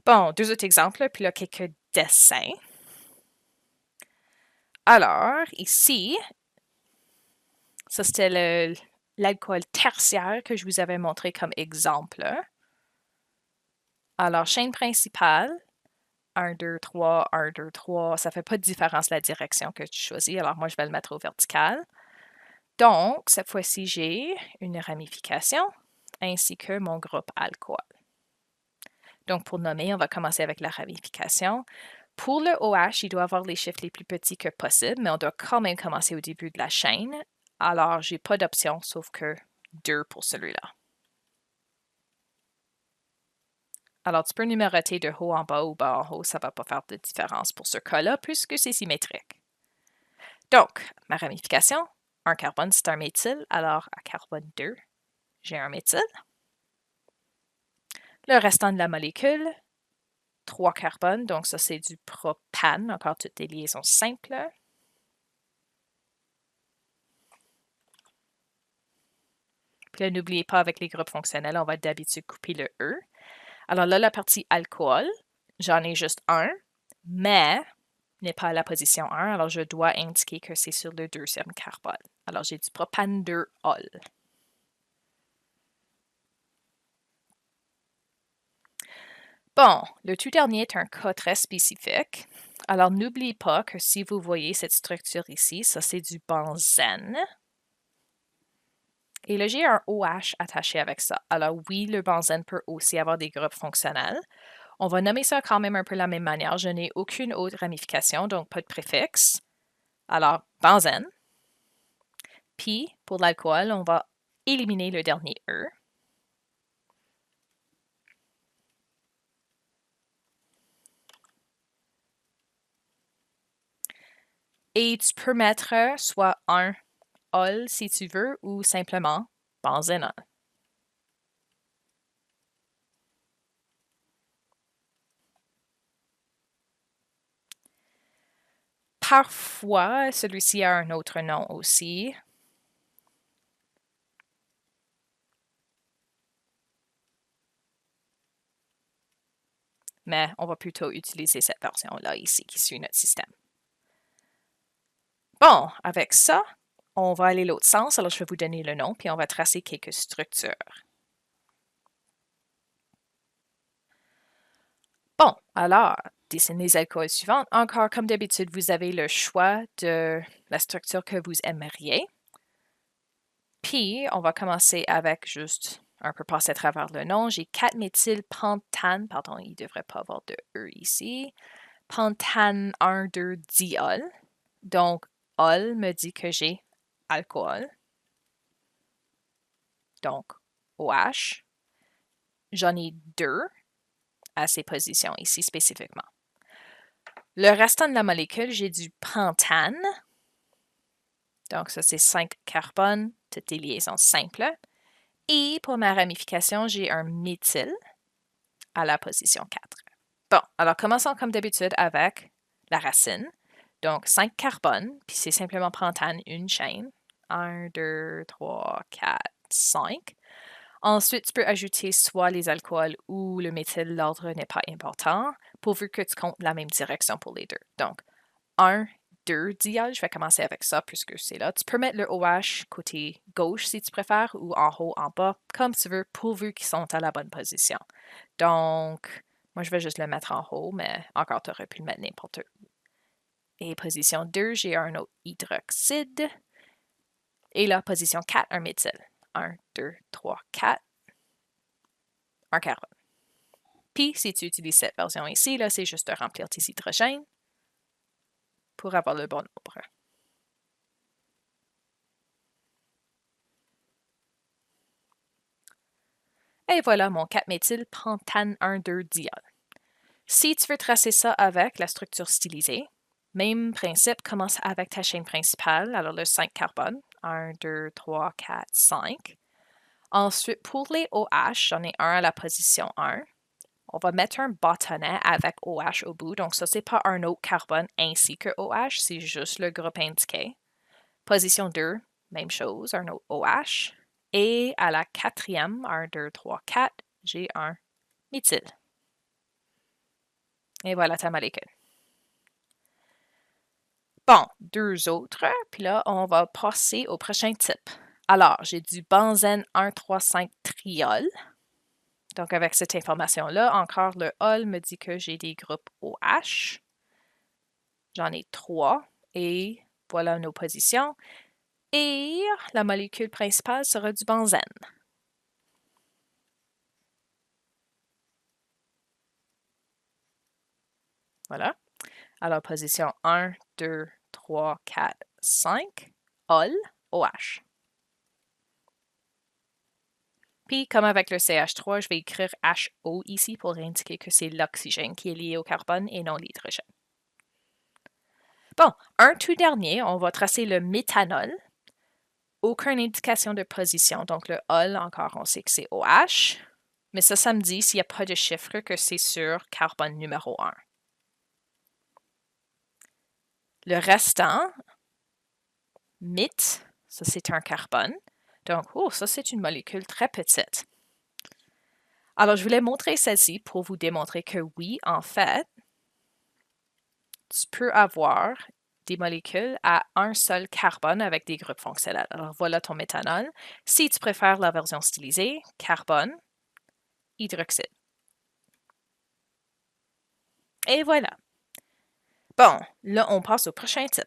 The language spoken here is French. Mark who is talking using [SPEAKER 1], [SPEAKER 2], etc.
[SPEAKER 1] Bon, deux autres exemples, puis là, quelques dessins. Alors, ici, ça c'était l'alcool tertiaire que je vous avais montré comme exemple. Alors, chaîne principale, 1, 2, 3, 1, 2, 3, ça ne fait pas de différence la direction que tu choisis. Alors, moi, je vais le mettre au vertical. Donc, cette fois-ci, j'ai une ramification ainsi que mon groupe alcool. Donc, pour nommer, on va commencer avec la ramification. Pour le OH, il doit avoir les chiffres les plus petits que possible, mais on doit quand même commencer au début de la chaîne. Alors, j'ai pas d'option sauf que 2 pour celui-là. Alors, tu peux numéroter de haut en bas ou bas en haut, ça ne va pas faire de différence pour ce cas-là, puisque c'est symétrique. Donc, ma ramification, un carbone, c'est un méthyle, alors à carbone 2, j'ai un méthyle. Le restant de la molécule, 3 carbones, donc ça c'est du propane, encore toutes des liaisons simples. Puis là, n'oubliez pas, avec les groupes fonctionnels, on va d'habitude couper le E. Alors là, la partie alcool, j'en ai juste un, mais n'est pas à la position 1, alors je dois indiquer que c'est sur le deuxième carbone. Alors j'ai du propane 2-ol. Bon, le tout dernier est un cas très spécifique. Alors n'oubliez pas que si vous voyez cette structure ici, ça c'est du benzène. Et là, j'ai un OH attaché avec ça. Alors oui, le benzène peut aussi avoir des groupes fonctionnels. On va nommer ça quand même un peu de la même manière. Je n'ai aucune autre ramification, donc pas de préfixe. Alors, benzène. Puis, pour l'alcool, on va éliminer le dernier E. Et tu peux mettre soit un ol si tu veux, ou simplement benzénol. Parfois, celui-ci a un autre nom aussi. Mais on va plutôt utiliser cette version-là ici qui suit notre système. Bon, avec ça, on va aller l'autre sens. Alors, je vais vous donner le nom, puis on va tracer quelques structures. Bon, alors, dessinez les alcools suivantes. Encore, comme d'habitude, vous avez le choix de la structure que vous aimeriez. Puis, on va commencer avec juste un peu passer à travers le nom. J'ai 4-méthylpentane, pardon, il ne devrait pas avoir de E ici. Pentane 1,2-diol. Donc, ol me dit que j'ai alcool. Donc, OH. J'en ai 2 à ces positions ici spécifiquement. Le restant de la molécule, j'ai du pentane. Donc, ça, c'est 5 carbones, toutes des liaisons simples. Et pour ma ramification, j'ai un méthyle à la position 4. Bon, alors commençons comme d'habitude avec la racine. Donc, 5 carbones, puis c'est simplement pentane, une chaîne. 1, 2, 3, 4, 5. Ensuite, tu peux ajouter soit les alcools ou le méthyle, l'ordre n'est pas important, pourvu que tu comptes la même direction pour les deux. Donc, 1, 2 diol, je vais commencer avec ça puisque c'est là. Tu peux mettre le OH côté gauche si tu préfères, ou en haut, en bas, comme tu veux, pourvu qu'ils sont à la bonne position. Donc, moi, je vais juste le mettre en haut, mais encore, tu aurais pu le mettre n'importe où. Et position 2, j'ai un autre hydroxyde. Et là, position 4, un méthyle. 1, 2, 3, 4. Un carbone. Puis, si tu utilises cette version ici, là, c'est juste de remplir tes hydrogènes pour avoir le bon nombre. Et voilà mon 4-méthylpentane 1,2-diol. Si tu veux tracer ça avec la structure stylisée, même principe, commence avec ta chaîne principale, alors le 5 carbone, 1, 2, 3, 4, 5. Ensuite, pour les OH, j'en ai un à la position 1. On va mettre un bâtonnet avec OH au bout, donc ça, c'est pas un autre carbone ainsi que OH, c'est juste le groupe indiqué. Position 2, même chose, un autre OH. Et à la quatrième, 1, 2, 3, 4, j'ai un méthyle. Et voilà ta molécule. Bon, 2 autres, puis là, on va passer au prochain type. Alors, j'ai du benzène 1,3,5-triol. Donc, avec cette information-là, encore le ol me dit que j'ai des groupes OH. J'en ai 3 et voilà nos positions. Et la molécule principale sera du benzène. Voilà. Alors, position 1, 2, 3, 4, 5. ol, OH. Puis, comme avec le CH3, je vais écrire HO ici pour indiquer que c'est l'oxygène qui est lié au carbone et non l'hydrogène. Bon, un tout dernier, on va tracer le méthanol. Aucune indication de position, donc le ol, encore, on sait que c'est OH. Mais ça me dit, s'il n'y a pas de chiffre, que c'est sur carbone numéro 1. Le restant, mit, ça c'est un carbone. Donc, ça c'est une molécule très petite. Alors, je voulais montrer celle-ci pour vous démontrer que oui, en fait, tu peux avoir des molécules à un seul carbone avec des groupes fonctionnels. Alors, voilà ton méthanol. Si tu préfères la version stylisée, carbone, hydroxyde. Et voilà. Bon, là, on passe au prochain type.